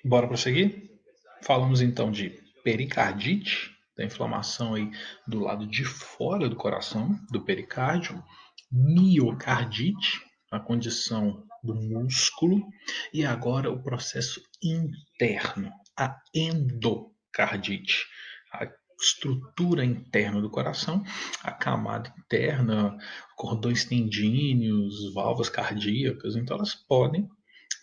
Bora prosseguir? Falamos então de pericardite, da inflamação aí do lado de fora do coração, do pericárdio, miocardite, a condição do músculo, e agora o processo interno, a endocardite, a estrutura interna do coração, a camada interna, cordões tendíneos, válvulas cardíacas, então elas podem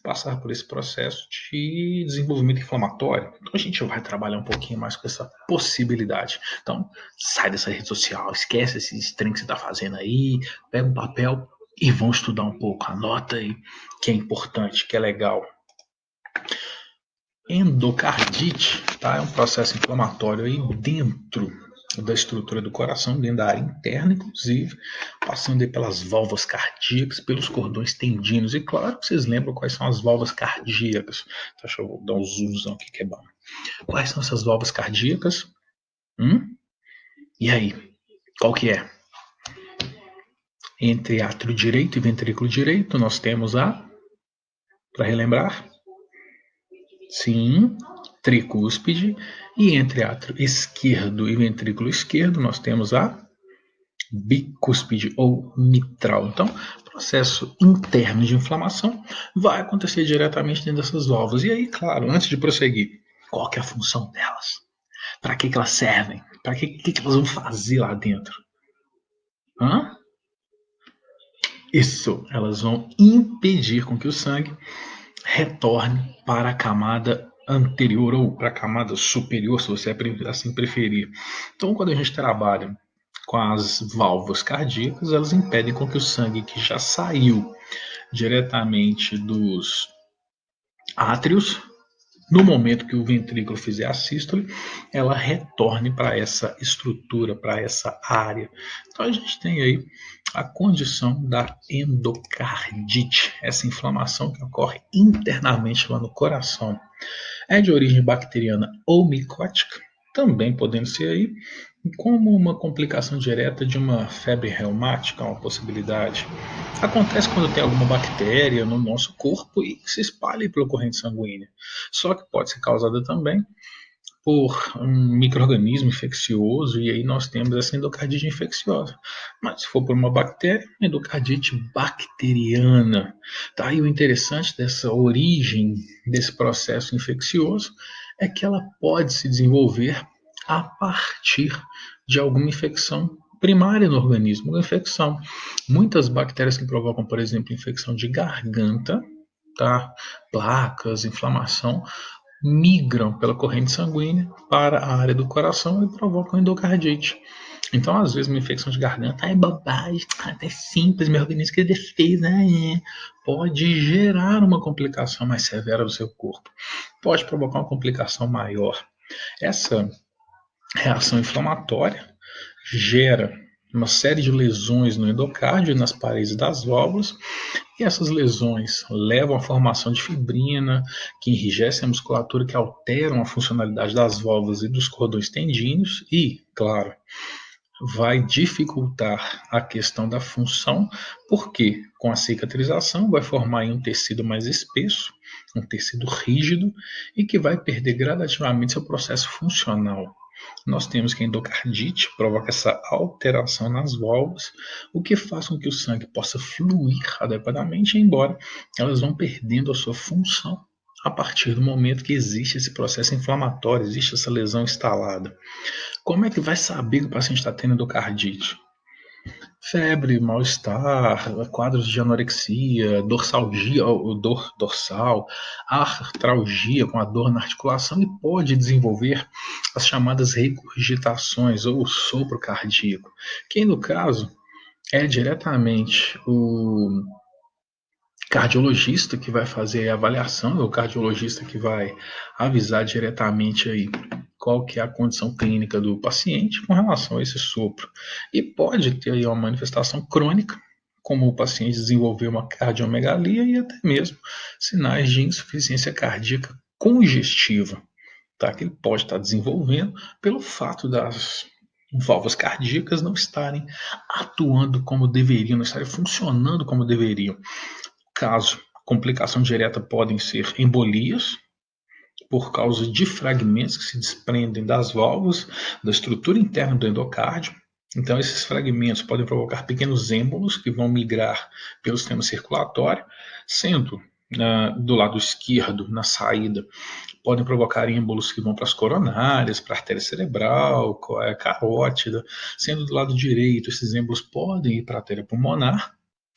passar por esse processo de desenvolvimento inflamatório. Então a gente vai trabalhar um pouquinho mais com essa possibilidade. Então sai dessa rede social, esquece esse trem que você está fazendo aí, pega um papel e vão estudar um pouco. Anota aí que é importante, que é legal. Endocardite, tá? É um processo inflamatório aí dentro da estrutura do coração, dentro da área interna, inclusive, passando aí pelas válvulas cardíacas, pelos cordões tendinos. E claro que vocês lembram quais são as válvulas cardíacas. Tá, deixa eu dar um zoomzão aqui que é bom. Quais são essas válvulas cardíacas? E aí? Qual que é? Entre átrio direito e ventrículo direito, nós temos para relembrar? Sim, tricúspide. E entre átrio esquerdo e ventrículo esquerdo, nós temos a bicúspide ou mitral. Então, processo interno de inflamação vai acontecer diretamente dentro dessas válvulas. E aí, claro, antes de prosseguir, qual que é a função delas? Para que elas servem? Para que elas vão fazer lá dentro? Hã? Isso, elas vão impedir com que o sangue retorne para a camada anterior ou para a camada superior, se você assim preferir. Então, quando a gente trabalha com as válvulas cardíacas, elas impedem com que o sangue que já saiu diretamente dos átrios, no momento que o ventrículo fizer a sístole, ela retorne para essa estrutura, para essa área. Então a gente tem aí a condição da endocardite, essa inflamação que ocorre internamente lá no coração. É de origem bacteriana ou micótica, também podendo ser aí como uma complicação direta de uma febre reumática, uma possibilidade. Acontece quando tem alguma bactéria no nosso corpo e se espalha pela corrente sanguínea. Só que pode ser causada também por um micro-organismo infeccioso, e aí nós temos essa endocardite infecciosa. Mas se for por uma bactéria, endocardite bacteriana. Tá? E o interessante dessa origem desse processo infeccioso é que ela pode se desenvolver a partir de alguma infecção primária no organismo, uma infecção. Muitas bactérias que provocam, por exemplo, infecção de garganta, tá? Placas, inflamação, migram pela corrente sanguínea para a área do coração e provocam endocardite. Então, às vezes, uma infecção de garganta é bobagem, até simples, meu organismo que defesa pode gerar uma complicação mais severa do seu corpo, pode provocar uma complicação maior. Essa reação inflamatória gera uma série de lesões no endocárdio e nas paredes das válvulas, e essas lesões levam à formação de fibrina, que enrijece a musculatura, que alteram a funcionalidade das válvulas e dos cordões tendíneos e, claro, vai dificultar a questão da função, porque com a cicatrização vai formar um tecido mais espesso, um tecido rígido e que vai perder gradativamente seu processo funcional. Nós temos que a endocardite provoca essa alteração nas válvulas, o que faz com que o sangue possa fluir adequadamente, embora elas vão perdendo a sua função a partir do momento que existe esse processo inflamatório, existe essa lesão instalada. Como é que vai saber que o paciente está tendo endocardite? Febre, mal-estar, quadros de anorexia, dorsalgia, dor dorsal, artralgia com a dor na articulação e pode desenvolver as chamadas regurgitações ou sopro cardíaco, que no caso é diretamente o cardiologista que vai fazer a avaliação, é o cardiologista que vai avisar diretamente aí qual que é a condição clínica do paciente com relação a esse sopro. E pode ter aí uma manifestação crônica, como o paciente desenvolver uma cardiomegalia e até mesmo sinais de insuficiência cardíaca congestiva, tá? Que ele pode estar desenvolvendo pelo fato das válvulas cardíacas não estarem atuando como deveriam, não estarem funcionando como deveriam. Caso complicação direta podem ser embolias por causa de fragmentos que se desprendem das válvulas, da estrutura interna do endocárdio. Então, esses fragmentos podem provocar pequenos êmbolos que vão migrar pelo sistema circulatório, sendo do lado esquerdo, na saída, podem provocar êmbolos que vão para as coronárias, para a artéria cerebral, carótida, sendo do lado direito, esses êmbolos podem ir para a artéria pulmonar.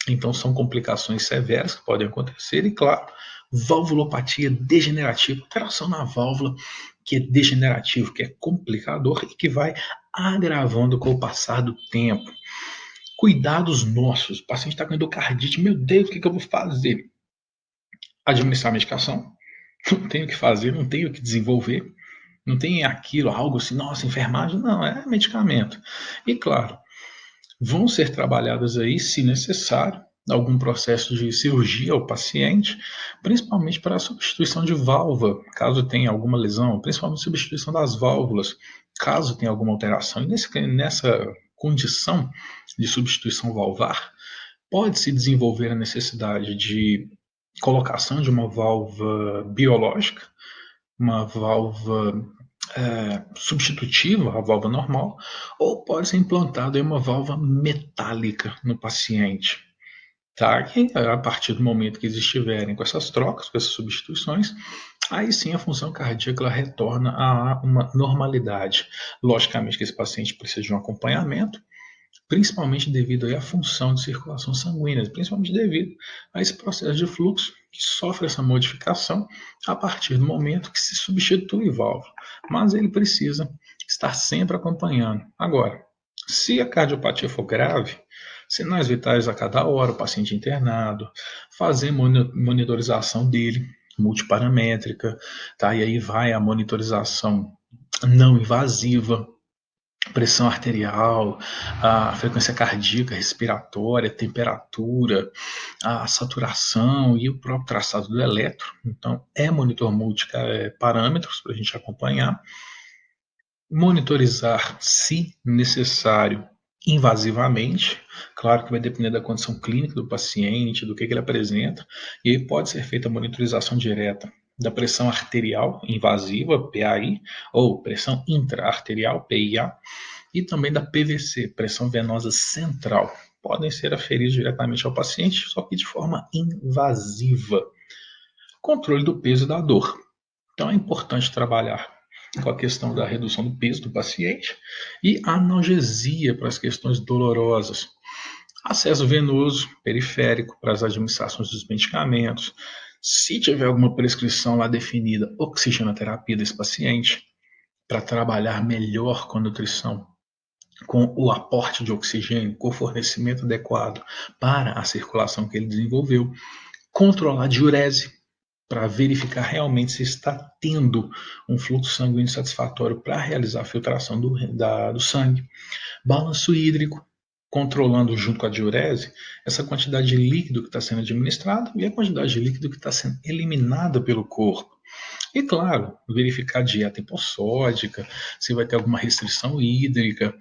Então, são complicações severas que podem acontecer, e claro, valvulopatia degenerativa, alteração na válvula, que é degenerativo, que é complicador e que vai agravando com o passar do tempo. Cuidados nossos, o paciente está com endocardite, meu Deus, o que eu vou fazer? Administrar a medicação, não tenho o que fazer, não tenho o que desenvolver, não tem aquilo, algo assim, nossa, enfermagem, não, é medicamento. E claro, vão ser trabalhadas aí, se necessário, algum processo de cirurgia ao paciente, principalmente para a substituição de válvula, caso tenha alguma lesão, principalmente substituição das válvulas, caso tenha alguma alteração. E nessa condição de substituição valvar, pode-se desenvolver a necessidade de colocação de uma válvula biológica, uma válvula substitutiva à válvula normal, ou pode ser implantada uma válvula metálica no paciente. Tá? E a partir do momento que eles estiverem com essas trocas, com essas substituições, aí sim a função cardíaca ela retorna a uma normalidade. Logicamente que esse paciente precisa de um acompanhamento, principalmente devido aí à função de circulação sanguínea, principalmente devido a esse processo de fluxo que sofre essa modificação a partir do momento que se substitui válvula. Mas ele precisa estar sempre acompanhando. Agora, se a cardiopatia for grave, sinais vitais a cada hora, o paciente internado, fazer monitorização dele, multiparamétrica, tá? E aí vai a monitorização não invasiva, pressão arterial, a frequência cardíaca, respiratória, temperatura, a saturação e o próprio traçado do eletro. Então, é monitor multiparâmetros para a gente acompanhar. Monitorizar, se necessário, invasivamente. Claro que vai depender da condição clínica do paciente, do que ele apresenta, e aí pode ser feita a monitorização direta da pressão arterial invasiva, PAI, ou pressão intraarterial, PIA, e também da PVC, pressão venosa central. Podem ser aferidos diretamente ao paciente, só que de forma invasiva. Controle do peso e da dor. Então é importante trabalhar com a questão da redução do peso do paciente e analgesia para as questões dolorosas. Acesso venoso periférico para as administrações dos medicamentos. Se tiver alguma prescrição lá definida, oxigenoterapia desse paciente, para trabalhar melhor com a nutrição, com o aporte de oxigênio, com o fornecimento adequado para a circulação que ele desenvolveu. Controlar a diurese, para verificar realmente se está tendo um fluxo sanguíneo satisfatório para realizar a filtração do sangue. Balanço hídrico, controlando junto com a diurese essa quantidade de líquido que está sendo administrado e a quantidade de líquido que está sendo eliminada pelo corpo. E claro, verificar a dieta hipossódica, se vai ter alguma restrição hídrica,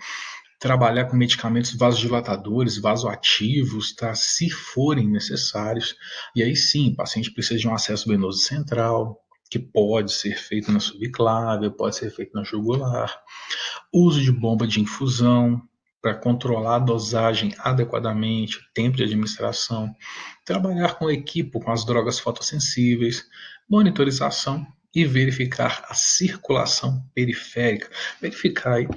trabalhar com medicamentos vasodilatadores, vasoativos, tá? Se forem necessários. E aí sim, o paciente precisa de um acesso venoso central, que pode ser feito na subclávia, pode ser feito na jugular. Uso de bomba de infusão para controlar a dosagem adequadamente, o tempo de administração. Trabalhar com equipo, com as drogas fotossensíveis, monitorização e verificar a circulação periférica. Verificar aí